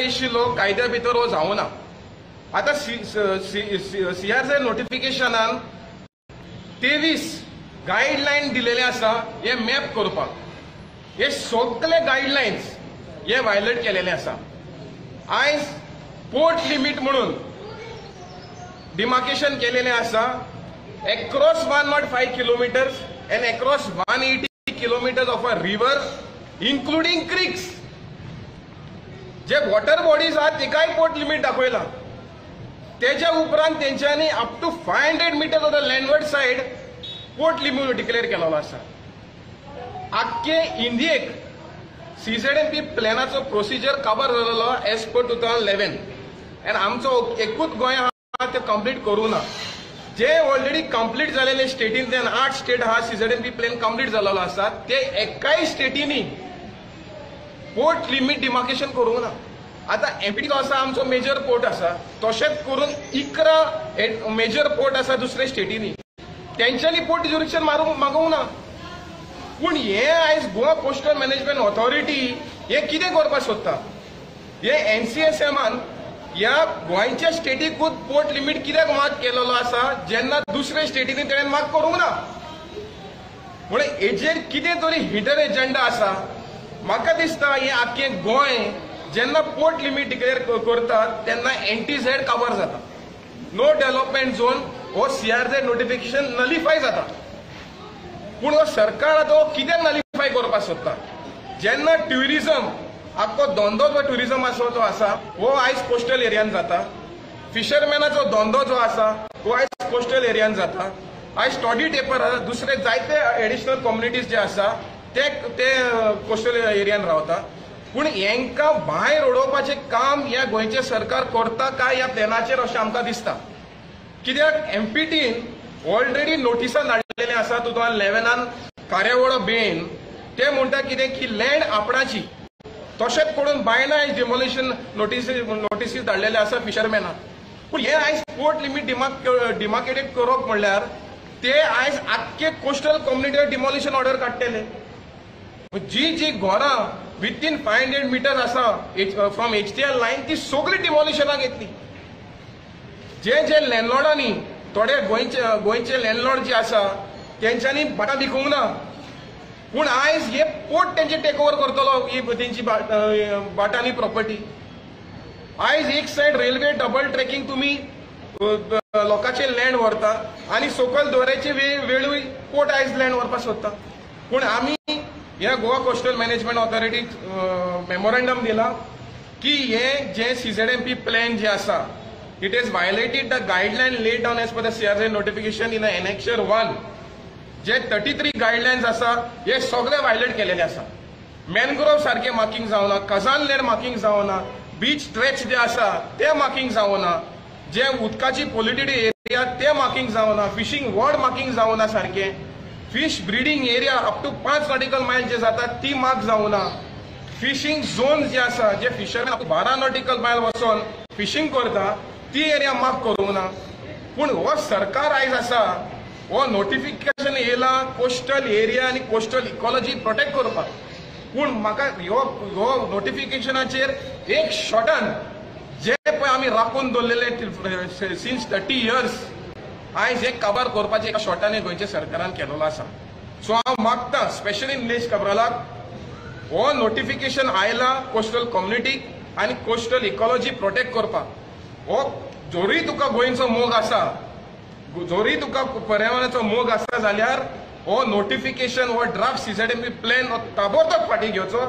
आशिल्लो कायद्या भितर हो जावना। आता CRZ नोटिफिकेशनान 23 गायडलायन दिलेले आसा हे मॅप करपाक। हे सगळे गायडलायन्स हे वायलेट केलेले आसा। आयज पोर्ट लिमिट म्हणून डिमार्केशन केलेले आसा across 105 kilometres and across 180 kilometers of a river including creeks। जे वॉटर बॉडीज आहात तेकाय पोर्ट लिमिट दाखयला। तेच्या उपरांत तेंच्यांनी up to 500 meters of the landward side port limit declare केलेलो आसा। आख्खे इंडियेक CZMP प्लॅनाचो प्रोसिजर कवर जालेलो एज पर 2011 आनी आमचो एकूच गोंय आहा ते कंप्लीट करूं ना। जे ऑलरेडी कंप्लीट झालेले स्टेटीन 8 स्टेट हा CZMP प्लॅन कंप्लीट झालेलो आसा ते एकाय स्टेटीनी पोर्ट लिमिट डिमार्केशन करूंक ना। आता MPT जो आसा आमचो मेजर पोर्ट आसा तशेंच करून 11 मेजर पोर्ट आसा दुसरे स्टेटीनी तेंच्यांनी पोर्ट ज्युरिडिक्शन मागूंक ना। पूण हे आयज गोवा कोस्टल मॅनेजमेंट ऑथॉरिटी हे कितें करपाक सोदता? हे NCSMन या गोंयच्या स्टेटीकूच पोर्ट लिमिट कित्याक माग केलेलो आसा जेन्ना दुसरे स्टेटीनी तेणें माग करूंक ना? म्हणून हेजेर कितें तरी हिडन एजेंडा आसा। म्हाका दिसता हे आख्खें गोंय जेन्ना पोर्ट लिमिट डिक्लेअर करतात तेन्ना NTZ कवर जाता। नो डेव्हलपमेंट झोन हो CRZ नोटिफिकेशन नलिफाय जाता। पूण हो सरकार आतां कित्याक नलिफाय करपाक सोदता? जेन्ना ट्युरिझम आख्खो धंदो जो ट्युरिझम जो आसा हो आयज कोस्टल एरियान जाता। फिशरमॅनाचो धंदो जो आसा तो आयज कोस्टल एरियान जाता। आयज स्टडी टेपर दुसरे जायते एडिशनल कम्युनिटीज जे आसा ते कोस्टल एरियान रावता। पूण हेंकां भायर उडोवपाचें काम ह्या गोंयचे सरकार करता काय ह्या प्लॅनाचेर अशें आमकां दिसता। कित्याक MPTन ऑलरेडी नोटिसां धाडलेले आसा 2011 कार्यावळ बेन ते म्हणटा कितें की लँड आपणाची तशेंच करून बायनाय डिमोलिशन नोटिसीस धाडलेले आसा फिशरमॅनाक। पूण हे आयज पोर्ट लिमिट डिमार्केटेड करप म्हणल्यार ते आयज आख्खे कोस्टल कम्युनिटीवर डिमोलिशन ऑर्डर काडटले। जी घरां विथीन 500 मीटर्स आसा फ्रॉम HTL लायन ती सगळी डिमोलिशनाक येतली। जे लँडलॉर्डांनी थोडे गोंयचे लँडलॉर्ड जे आसा तेंच्यांनी भाटां विकूंक ना। पूण आयज हे पोर्ट तेंचे टेक ओवर करतलो ही तेंची भाटांनी प्रॉपर्टी। आयज एक सायड रेल्वे डबल ट्रॅकिंग तुमी लोकांचे लँड व्हरता आनी सकयल दोऱ्याचे वेळूय पोर्ट आयज लँड व्हरपाक सोदता। पूण आमी ह्या गोवा कोस्टल मॅनेजमेंट ऑथॉरिटीक मेमोरंडम दिला की हे जे CZMP प्लॅन जे आसा it is violated the guideline laid down as per the CRZ notification in annexure 1। जे 33 गायडलायन्स आसा हे सगळे वायलेट केलेले आसा। मॅनग्रोव सारखे मार्किंग जावना, खजान लँड मार्किंग जावना, बीच स्ट्रेच जे आसा ते मार्किंग जावना, जे उदकाची पोल्युटेड एरिया ते मार्किंग जावना, फिशिंग वॉर्ड मार्किंग जावना सारखे, fish breeding area up to 5 nautical mile जे जाता ती मार्क जावना, फिशिंग झोन जे आसा जे फिशरमॅन 12 नॉटिकल माइल वचून फिशिंग करता ती एरिया मार्क करूंक ना। पूण हो सरकार आयज आसा हो नोटिफिकेशन येयला कोस्टल एरिया आनी कोस्टल इकॉलॉजी प्रोटेक्ट करपाक। पूण म्हाका ह्यो नोटिफिकेशनाचेर एक शॉर्टान जे पळय आमी राखून दवरलेले सिन्स 30 इयर्स आयज हे कवर करपाचें एका शॉर्टान गोंयच्या सरकारान केलेलो आसा। सो हांव मागता स्पेशली निलेश काब्रालाक हो नोटिफिकेशन आयला कोस्टल कम्युनिटीक आनी कोस्टल इकॉलॉजी प्रोटेक्ट करपाक। हो जोरी तुका गोंयचो मोग आसा, जोरी तुका पर्यावरणाचो मोग आसा जाल्यार हो नोटिफिकेशन हो ड्राफ्ट CZMP प्लॅन हो ताबडतोब फाटीं घेवचो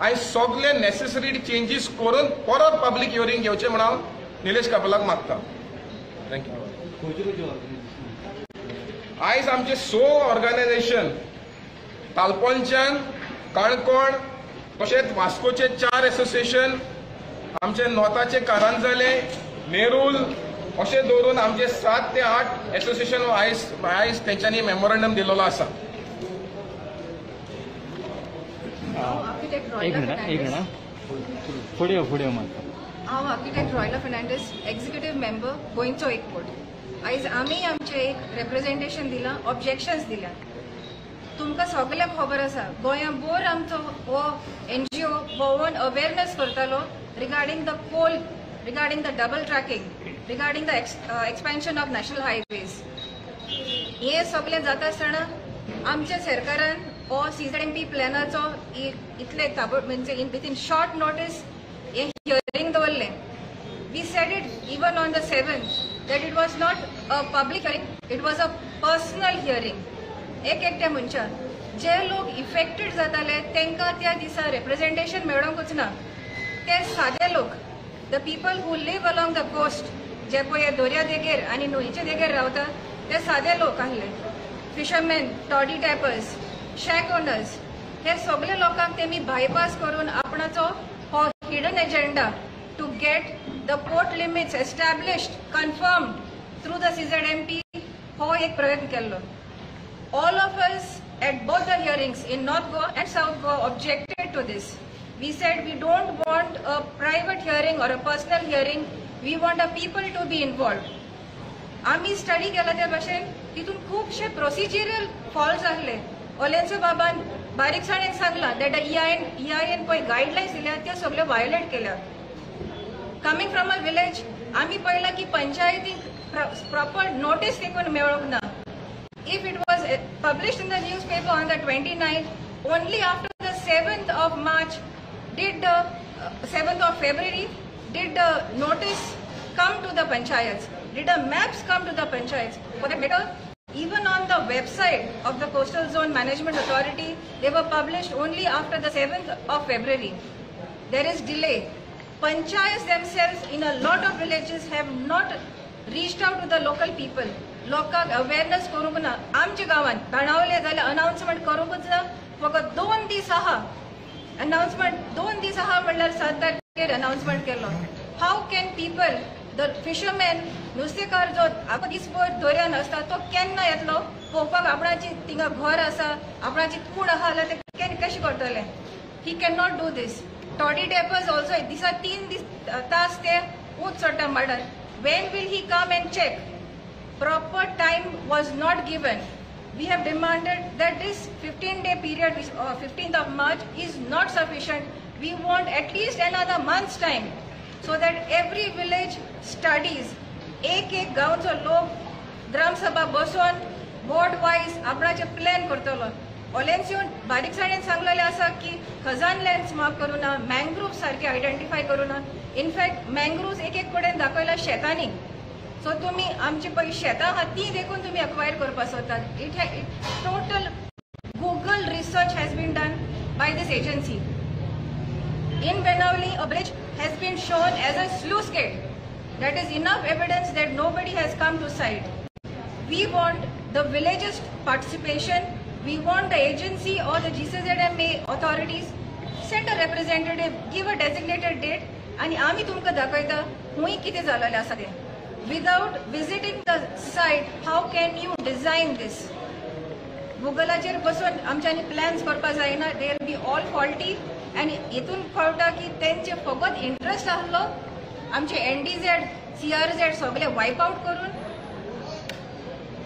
आनी सगळे नेसेसरी चेंजीस करून परत पब्लीक हियरिंग घेवचें म्हण हांव निलेश काब्रालाक मागता। थँक्यू। आयज आमचे 6 ऑर्गनायझेशन तालपोलच्यान काणकोण तशेंच वास्कोचे 4 एसोसिएशन आमचे नॉर्थाचे कारांजले नेरूल अशें दवरून आमचे 7 ते 8 एसोसिएशन आयज तेंच्यांनी मेमोरंडम दिलेलो आसा। एक मिनिट फुडें हांव आर्किटेक्ट रॉयला फर्नांडीस एक्झिक्युटिव्ह मेंबर गोंयचो एक पोर्ट। आयज आमी आमचे एक रिप्रेझेंटेशन दिलां, ऑब्जेक्शन्स दिल्या। तुमकां सगळ्यांक खबर आसा गोंया बोर आमचो हो NGO भोंवून अवेरनेस करतालो regarding the coal, regarding the double tracking, regarding the expansion of national highways. हे सगळे जाता आसतना आमच्या सरकारान हो CZMP प्लॅनाचो इतले म्हणजे विथ इन शॉर्ट नोटीस हे हियरिंग दवरलें. We said it even on the 7th that it was not a public hearing, it was a personal hearing. एकट्या मनशान जे लोक इफेक्टेड जाताले तांकां त्या दिसा रिप्रेझेंटेशन मेळोंकूच ना. ते सादे लोक, the people who live along the coast, जे पळय दर्या देगेर आनी न्हंयचे देगेर रावता ते सादे लोक आहले. Fisherman, toddy tappers, shack owners, हे सगळे लोकांक तेमी बायपास करून आपणाचो हो hidden agenda to get the port limits established, confirmed through the CZMP, ho ek prayatn kello. All of us at both the hearings in North Goa and South Goa objected to this. We said we don't want a private hearing or a personal hearing, we want the people to be involved. आम्ही study केला त्या भाशेन तितून खूबशे procedural false आसले. ओलेंचो बाबान बारीकसाणेन सांगला दॅट EIN पळय गायडलायन्स दिल्या त्यो सगळ्यो वायोलेट केल्या. कमिंग फ्रॉम अ विलेज आम्ही पळयलां की पंचायतीक प्रॉपर नोटीस देखून मेळोंक ना. If it was published in the newspaper on the 29th, only after the 7th of March did the 7th of February did the notice come to the panchayats, did the maps come to the panchayats. For that matter, even on the website of the Coastal Zone Management Authority, they were published only after the 7th of February. There is delay. Panchayats themselves in a lot of villages have not reached out to the local people. लोकांक awareness करूंक ना. आमच्या गांवांत बाणावले जाल्यार announcement करूंकच ना. फकत 2 दीस आहा announcement, 2 दीस आहा म्हणल्यार 7 तारखेर अनाउन्समेंट केलो. How can people, the fisherman, नुस्तेकार जो आखो दिसभर दर्यान आसता तो केन्ना येतलो पळोवपाक आपणाची थिंगा घर आसा, आपणाची कूड आहा जाल्यार ते कशें करतले? He can not do this. Toddy tappers also दिसा 3 तास ते उंच चडटा माडार. When will he come and check? Proper time was not given. We have demanded that this 15-day period, 15th of March, is not sufficient. We want at least another month's time so that every village studies. एक गांवचो लोक ग्रामसभा बसोन board wise आपणाचे plan करतलो. ओलेन्सिओन बारीकसाणेन सांगलेले आसा की Khajan lands mark करूं ना, मँग्रोव्ह सारखे आयडेंटिफाय करूं ना. इनफॅक्ट मँग्रोव्ह एक कडेन दाखयला शेतांनी. सो तुम्ही आमची पळय शेतां आहा ती देखून तुम्ही अक्वायर करपाक सोदतात. It total Google research has been done by this agency. In Benavli, a bridge has been shown as a sluice gate. That is enough evidence that nobody has come to site. We want the villagers' participation. We want the agency or the GCZMA authorities send a representative, give a designated date, आणि आम्ही तुमकां दाखयता हुंय कितें जालेलें आसा तें. Without visiting the site, how can you design this? गुगलाचेर बसून आमच्यांनी प्लॅन्स करपाक जायना. They will be all faulty. आनी हितून कळटा की तेंचे फकत इंट्रस्ट आसलो आमचे NDZ, CRZ सगळे वायप आउट करून.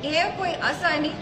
हे पळय आसा न्ही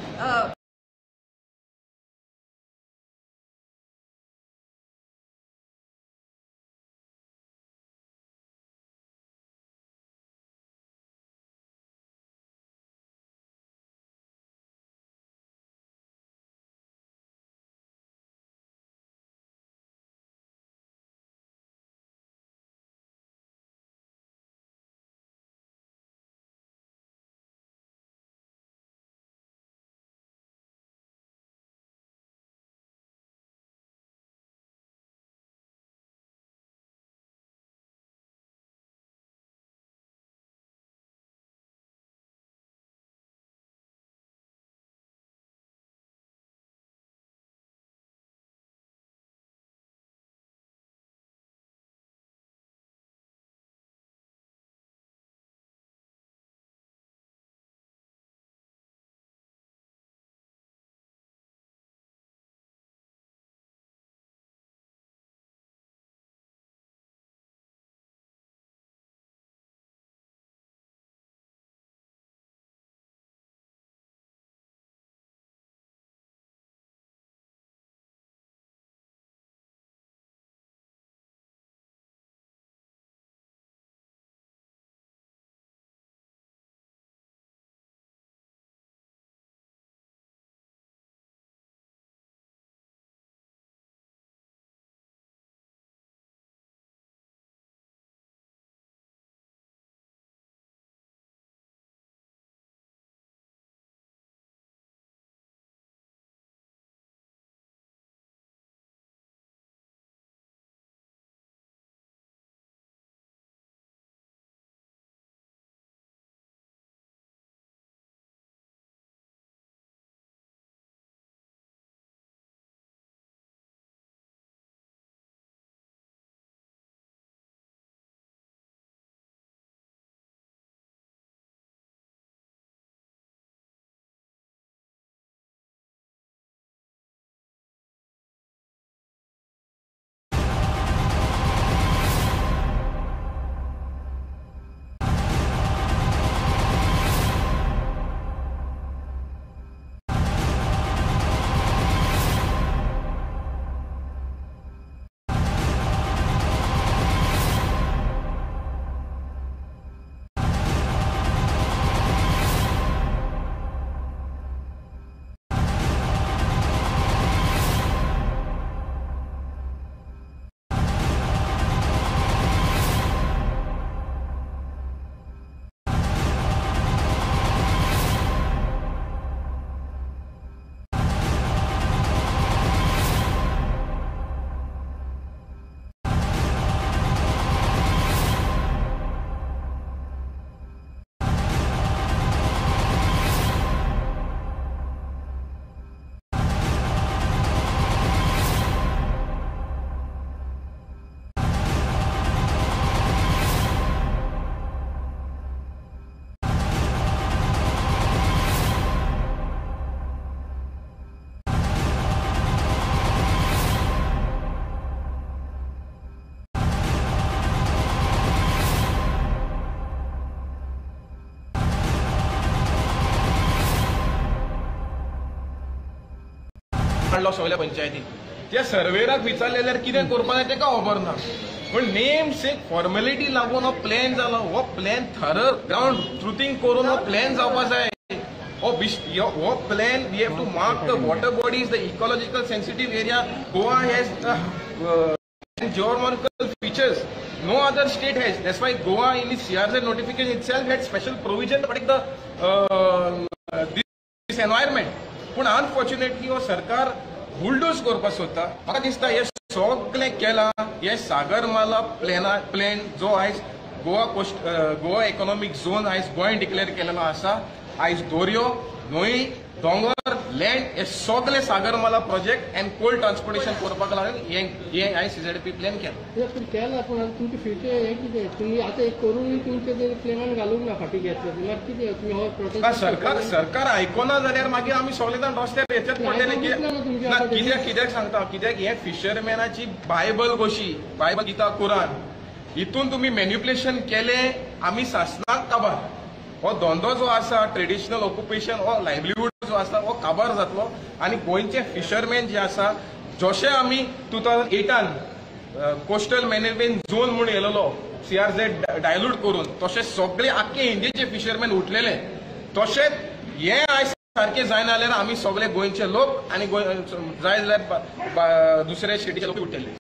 काढलो सगळ्या पंचायतीक. त्या सर्वेराक विचारलेल्यार कितें करपा जाय तेका खबर ना. पण नेम सेक फॉर्मेलिटी लागून हो प्लॅन जालो. हो प्लॅन थर ग्राउंड ट्रुथींग करून हो प्लॅन जावपा जाय. हो plan we have to mark the water bodies, the ecological sensitive area. Goa has geographical features no other state has. That's why Goa in its CRZ notification itself had special provision to protect this environment. But unfortunately हो सरकार bulldoze करपाक सोदता. म्हाका दिसता हे सगळें केलां हे सागरमाला प्लॅन जो आयज गोवा इकॉनॉमिक झोन आयज गोंय डिक्लेअर केलेलो आसा. आयज दर्यो, न्हंय, दोंगर, लँड हे सगळे Sagarmala project and cold transportation करपाक लागून हे आयज सीझेडपी प्लॅन केला. पण तुमचे फ्युचर हे कितें तुम्ही आता एक करून तुमचे प्लॅनान घालूंक ना फाटी घेतले तुमी कितें तुमी हो प्रोटेस्ट सरकार आयकोना जाल्यार मागीर आमी सगळे जाण रस्त्यार येचेच पडटले. कित्याक सांगता, कित्याक हे फिशरमॅनाची बायबल कशी, बायबल गिता कुरान, हितून तुम्ही मॅन्युप्युलेशन केले आमी सासनाक काबार. हो धंदो जो आसा ट्रेडिशनल ऑक्युपेशन हो लायव्हलीहूड जो आसा हो काबार जातलो. आनी गोंयचे फिशरमॅन जे आसा जशे आमी 2008 कोस्टल मॅनेजमेंट झोन म्हणून येयलेलो CRZ डायल्यूट करून, तशें सगळे आख्खे इंडियेचे फिशरमॅन उठलेले. तशेंच हे आयज सारखे जायना जाल्यार आमी सगळे गोंयचे लोक आनी जाय जाल्यार दुसऱ्या स्टेटीचे लोक उठलेले.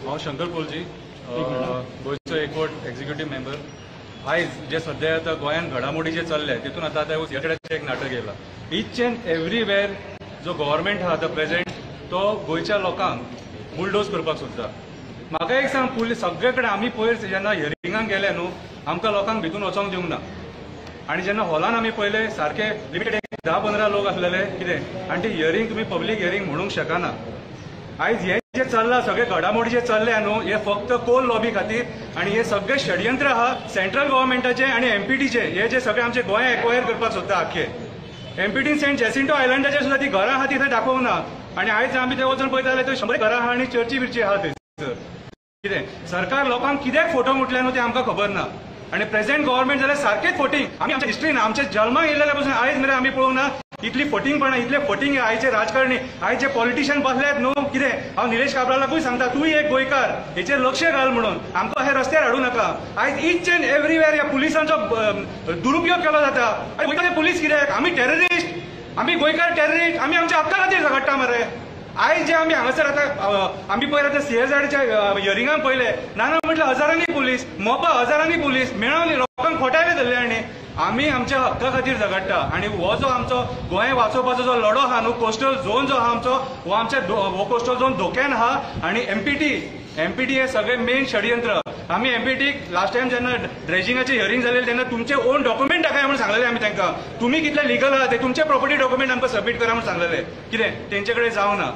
हांव शंकर पोलजी, गोंयचो एकवट एक्झिक्युटीव मेंबर. आयज जे सध्या आतां गोंयांत घडामोडी जे चल्ले तितून आतां एक नाटक येयला. ईच अँड एव्हरीवेर जो गव्हर्मेंट आहा आतां प्रेझेंट तो गोंयच्या लोकांक बुलडोज करपाक सोदता. म्हाका एक सांग, पुलीस सगळे कडेन आमी पयर जेन्ना हियरिंगाक गेले न्हू आमकां लोकांक भितून वचोंक दिवंक ना. आनी जेन्ना हॉलान आमी पयले सारखे लिमिटेड 10-15 लोक आसलेले कितें, आनी ती हियरिंग तुमी पब्लीक हियरिंग म्हणूंक शकना. आयज हे जे चल्ला सगळे घडामोडी जे चल्ले न्हू हे फक्त कोल लॉबी खातीर, आनी हे सगळे षडयंत्र आहा सेंट्रल गव्हर्मेंटाचे आनी MPTचे. हे जे सगळे आमचे गोंय एक्वायर करपाक सोदता आख्खे. MPTन सेंट जेसिंटो आयलंडाचेर सुद्धा ती घरां आहा ती थंय दाखोवंक ना. आनी आयज आमी थंय वचून पळयता जाल्यार 100 घरां आहा आनी चर्ची बिर्ची आहा थंयसर. कितें सरकार लोकांक कित्याक फोटो मुटले न्हू ते आमकां खबर ना. आनी प्रेझेंट गव्हर्मेंट जाल्यार सारकेच फोटींग आमी आमच्या हिस्ट्रीन आमच्या जल्माक येयलेल्या पासून आयज मेरेन आमी पळोवंक ना इतली फोटींगपणां, इतले फोटींग आयचे राजकारणी, आयज जे पॉलिटिशियन बसल्यात न्हू कितें. हांव निलेश काब्रालाकूय सांगता तूंय एक गोंयकार हेचेर लक्ष घाल म्हणून, आमकां हे रस्त्यार हाडूं नाका. आयज ईच अँड एव्हरीवेर ह्या पुलिसांचो दुरुपयोग केलो जाता. आनी गोंयचे पुलीस कित्याक, आमी टेररिस्ट, आमी गोंयकार टेररिस्ट, आमी आमच्या हक्का खातीर झगडटा मरे. आयज जे आमी हांगासर आतां आमी पयर आतां CSRच्या हियरिंगाक पयले नाना म्हटलं हजारांनी पुलीस, मोपा हजारांनी पुलीस मेळोवनी लोकांक खोटायले धरले. आनी आमी आमच्या हक्का खातीर झगडटा. आनी हो जो आमचो गोंय वाचोवपाचो जो लढो आहा न्हू, कोस्टल झोन जो आहा आमचो, हो आमच्या हो कोस्टल झोन धोक्यान आहा. आनी MPT हे सगळे मेन षडयंत्र. आमी MPTक लास्ट टायम जेन्ना ड्रेजिंगाचे हियरिंग जालेले तेन्ना तुमचे ओन डॉक्युमेंट दाखय म्हणून सांगलेले आमी तांकां. तुमी कितले लिगल आहा ते तुमचे प्रॉपर्टी डॉक्युमेंट आमकां सबमीट करा म्हणून सांगलेले. कितें तेंचे कडेन जावना.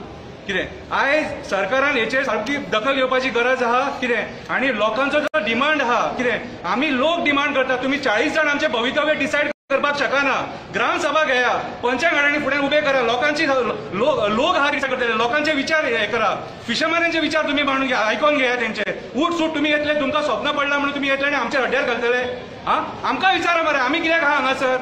कितें आयज सरकारान हेचेर सारकी दखल घेवपाची गरज आहा. कितें आनी लोकांचो जो डिमांड आहा, कितें आमी लोक डिमांड करता तुमी 40 जाण आमचे भवितव्य डिसायड करपाक शकना. ग्रामसभा घेया, पंचगाड्यांनी फुडें उबे करा, लोकांची लोक हा डिसायड करतले, लोकांचे विचार हे करा. फिशरमॅनांचे विचार तुमी मांडून घ्या, आयकोन घेया तेंचे. उठ सूट तुमी येतले, तुमकां स्वप्न पडला म्हणून तुमी येतले आनी आमच्या हड्ड्यार घालतले. आमकां विचारा मरे आमी कित्याक आहा हांगासर.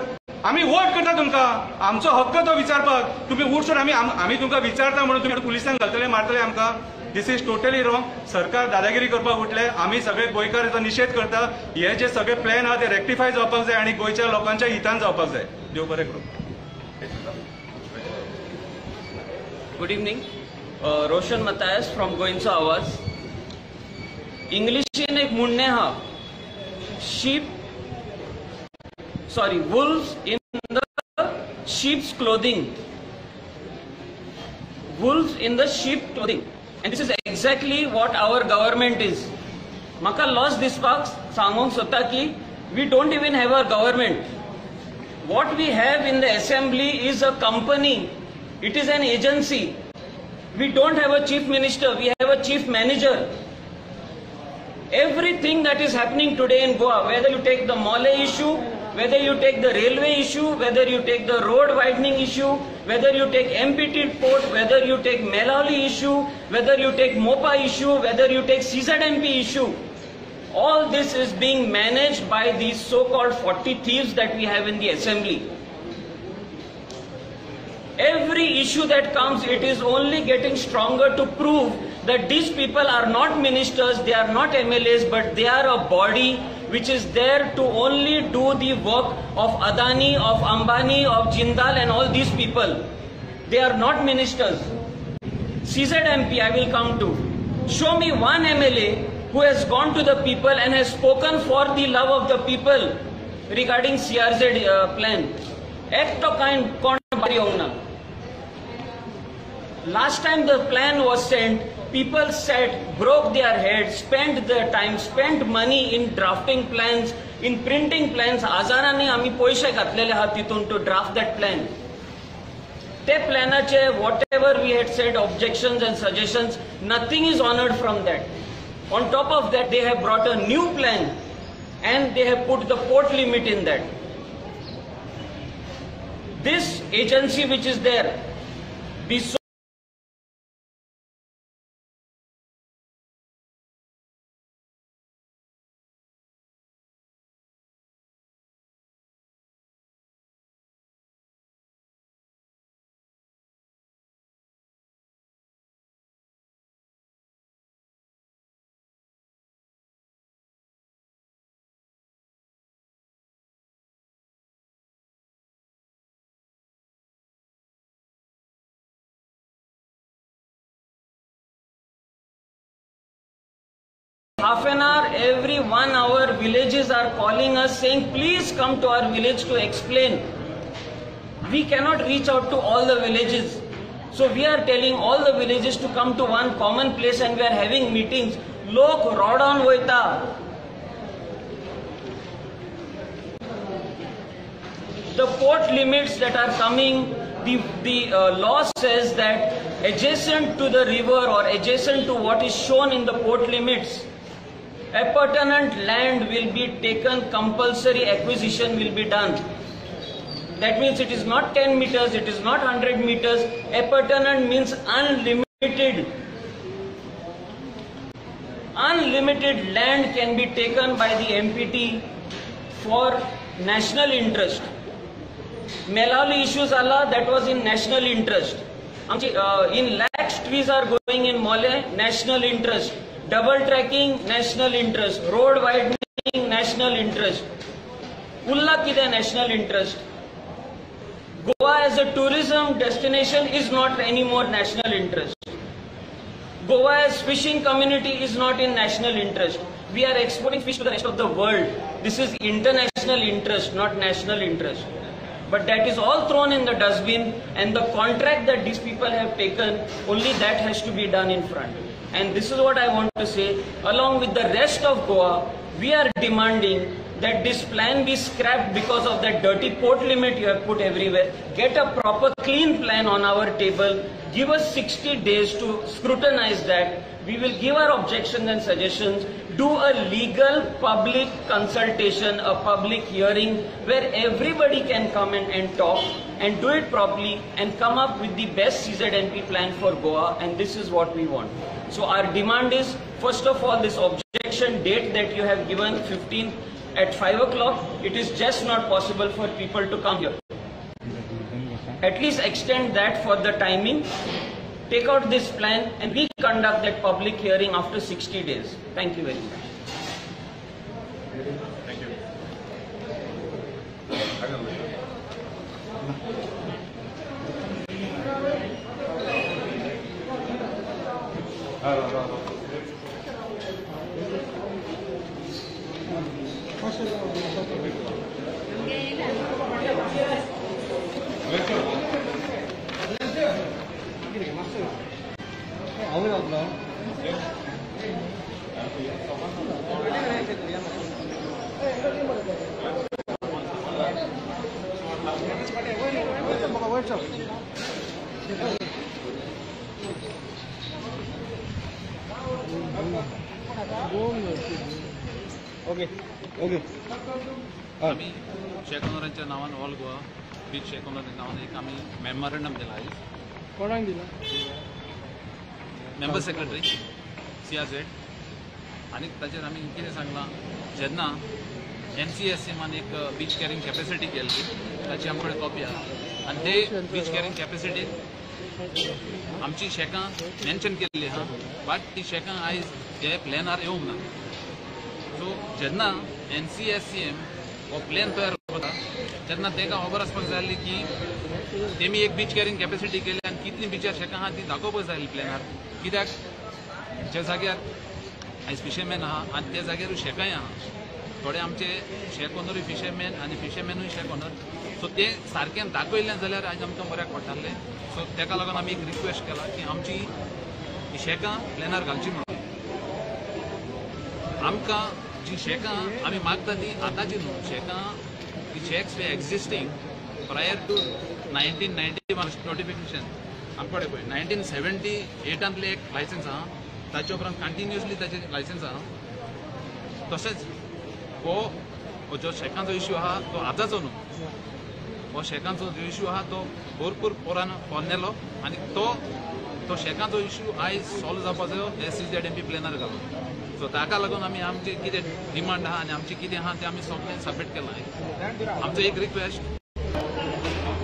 आमी वोट करता तुमकां, आमचो हक्क तो विचारपाक. तुमी उठ सूट आमी तुमकां विचारता म्हणून तुमी पुलिसांक घालतले, मारतले आमकां. दिस इज टोटली रॉंग. सरकार दादागिरी करपाक उठले. आमी सगळे गोंयकार हेचो निशेध करता. हे जे सगळे प्लॅन आहा ते रेक्टिफाय जावपाक जाय आनी गोंयच्या लोकांच्या हितान जावपाक जाय. देव बरें करूं. Good evening. Roshan Mathias from Goencho Avaz. इंग्लिशीन एक म्हणणें आहा, wolves in the sheep's clothing. Wolves in the sheep clothing. And this is exactly what our government is. Maka lost this box सांगूंक सोदता की we don't even have a government. What we have in the assembly is a company. It is an agency. We don't have a chief minister. We have a chief manager. Everything that is happening today in Goa, whether you take the Mole issue, whether you take the railway issue, whether you take the road widening issue, whether you take MPT port, whether you take Melali issue, whether you take MOPA issue, whether you take CZMP issue, All this is being managed by these so-called 40 thieves that we have in the assembly. Every issue that comes, it is only getting stronger to prove that these people are not ministers, they are not MLAs, but they are a body which is there to only do the work of Adani, of Ambani, of Jindal and all these people. They are not ministers. CZMP I will come to. Show me one MLA who has gone to the people and has spoken for the love of the people regarding CRZ plan. Act of kind. Last time the plan was sent, people sat, broke their heads, spent their time, spent money in drafting plans, in printing plans. Hazarani आम्ही पैसे घातलेले आहात तिथून to draft that plan. Te planache, whatever we had said, objections and suggestions, nothing is honored from that. On top of that, they have brought a new plan and they have put the port limit in that. This agency which is there, be so half an hour, every 1 hour, villages are calling us saying, please come to our village to explain. We cannot reach out to all the villages. So we are telling all the villages to come to one common place and we are having meetings. Lok Rodon Voita. The port limits that are coming, the law says that adjacent to the river or adjacent to what is shown in the port limits, appurtenant land will be taken, compulsory acquisition will be done. That means it is not 10 meters, it is not 100 meters. Appurtenant means unlimited. Unlimited land can be taken by the MPT for national interest. Melauli issues Allah, that was in national interest. In lakhs trees are going in Mole, national interest. Double tracking, national interest. Road widening, national interest. Ulla kide national interest. Goa as a tourism destination is not anymore national interest. Goa as fishing community is not in national interest. We are exporting fish to the rest of the world. This is international interest, not national interest. But that is all thrown in the dustbin, and the contract that these people have taken, only that has to be done in front. And this is what I want to say. Along with the rest of Goa, we are demanding that this plan be scrapped because of that dirty port limit you have put everywhere. Get a proper clean plan on our table. Give us 60 days to scrutinize that. We will give our objections and suggestions. Do a legal public consultation, a public hearing where everybody can come and talk, and do it properly and come up with the best CZMP plan for Goa, and this is what we want. So our demand is, first of all, this objection date that you have given, 15th at 5 o'clock, it is just not possible for people to come here. At least extend that for the timing. Take out this plan and we conduct that public hearing after 60 days. Thank you very much. Thank you. आम्ही शेख ओनरांच्या नावान all Goa beach Shaikh ओनरांच्या नावान एक आम्ही memorandum दिला आहे. कोणाक दिला? Member secretary CRZ आनी ताचेर आमी कितें सांगलां जेन्ना NCSCमान एक बीच कॅरिंग कॅपेसिटी केल्ली ताची आमचे कडेन कॉपी आहा आनी ते बीच कॅरिंग कॅपेसिटी आमची शेकां मेन्शन केल्ली आहा बट ती शेकां आयज हे प्लॅनार येवंक ना सो जेन्ना NCSCM हो प्लॅन तयार करता तेन्ना ताका खबर आसपाक जाय आसली की तेमी एक बीच कॅरिंग कॅपेसिटी केली आनी कितली बिचार शेकां आहा ती दाखोवपाक जाय आसली प्लॅनार कित्याक ज्या जाग्यार आयज फिशरमॅन आहा आनी त्या जाग्यारूय शेकांय आहा थोडे आमचे शेक ओनरूय फिशरमॅन आनी फिशरमॅनूय शेक ओनर सो ते सारकें दाखयलें जाल्यार आयज आमकां बऱ्याक पडटालें सो तेका लागून आमी एक रिक्वेस्ट केला की आमची ही शेकां प्लॅनार घालची म्हणून आमकां जी शेकां आमी मागता ती आतांची न्हू शेकां ती shacks were existing prior to 1991 notification आमचे कडेन पळय 1978 एक लायसन्स आहा ताचे उपरांत कंटिन्युअसली ताचे लायसन्स आहा तशेंच हो जो शेकांचो इश्यू आहा तो आतांचो न्हू हो शेकांचो जो इश्यू आहा तो भरपूर पोरनेलो आनी तो शेकांचो इश्यू आयज सॉल्व जावपाक जायो SCZMP प्लॅनार घालून सो ताका लागून आमी आमचे कितें डिमांड आहा आनी आमचें कितें आहा तें आमी सगळें सबमीट केलां आमचो एक रिक्वेस्ट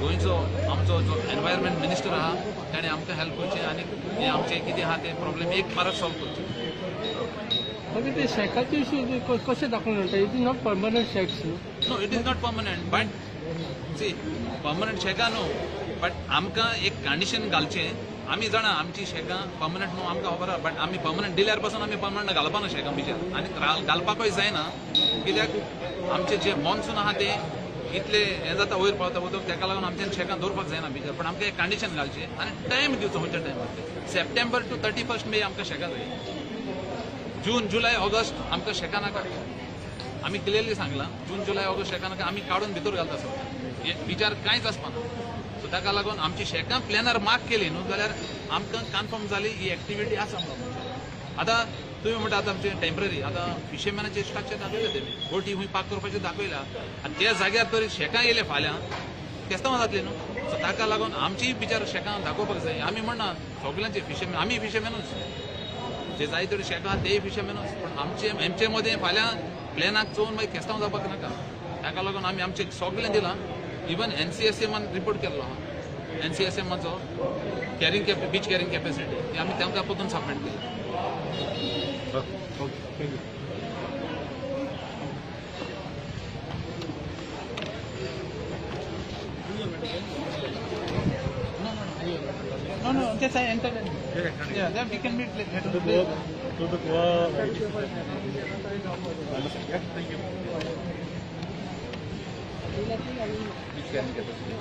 गोंयचो आमचो जो एनवायरमेंट मिनिस्टर आहा ताणें आमकां हेल्प करचें आनी हें आमचें कितें आहा तें प्रॉब्लेम एक मारक सॉल्व करचें म्हणजे ते शेकाचे इश्यू कशें दाखोवन म्हणटा it is not permanent shacks no it is not permanent but see permanent शेकां न्हू बट आमकां एक कंडिशन घालचें आमी जाणा आमची शेकां परमनंट न्हू आमकां खबर आहा बट आमी परमनंट दिल्यार पासून आमी परमनंट घालपाना शेकां भितर आनी घालपाकूय जायना कित्याक आमचें जें मॉन्सून आहा तें इतलें हें जाता वयर पावता उदक तेका लागून आमच्यान शेकां दवरपाक जायना भितर पण आमकां एक कंडिशन घालचें आनी टायम दिवचो खंयच्या टायमार सप्टेंबर टू 31 मे आमकां शेकां जाय जून जुलय ऑगस्ट आमकां शेकां नाका आमी क्लियरली सांगलां जून जुलय ऑगस्ट शेकां नाका आमी काडून भितर घालता सगळें हे विचार कांयच आसपाना सो ताका लागून आमची शेकां प्लॅनार मार्क केली न्हू जाल्यार आमकां कन्फर्म जाली ही एक्टिविटी आसा म्हणून आतां तुमी म्हणटा आतां आमचें टेम्पररी आतां फिशरमॅनाचें स्ट्रक्चर दाखयलें तेमी बोटी खूंय पार्क करपाचें दाखयल्या आनी त्या जाग्यार तर शेकां येयले फाल्यां केस्तांव जातलें न्हू सो ताका लागून आमचीय बिचार शेकां दाखोवपाक जाय आमी म्हणना सगळ्यांचे फिशरमॅन आमी फिशरमॅनूच जे जाय तरी शेकां आहा तेय फिशरमॅनूच पूण आमचे मदें फाल्यां प्लॅनाक चोवन मागीर केस्तांव जावपाक नाका ताका लागून आमी आमचें सगळें दिलां इवन NCSCमान रिपोर्ट केल्लो आहा NCSCमाचो बीच कॅरिंग कॅपेसिटी ती आमी तांकां परतून सबमीट केली No, just I enter. Yeah, then we can meet later. To the Goa. Beach carrying capacity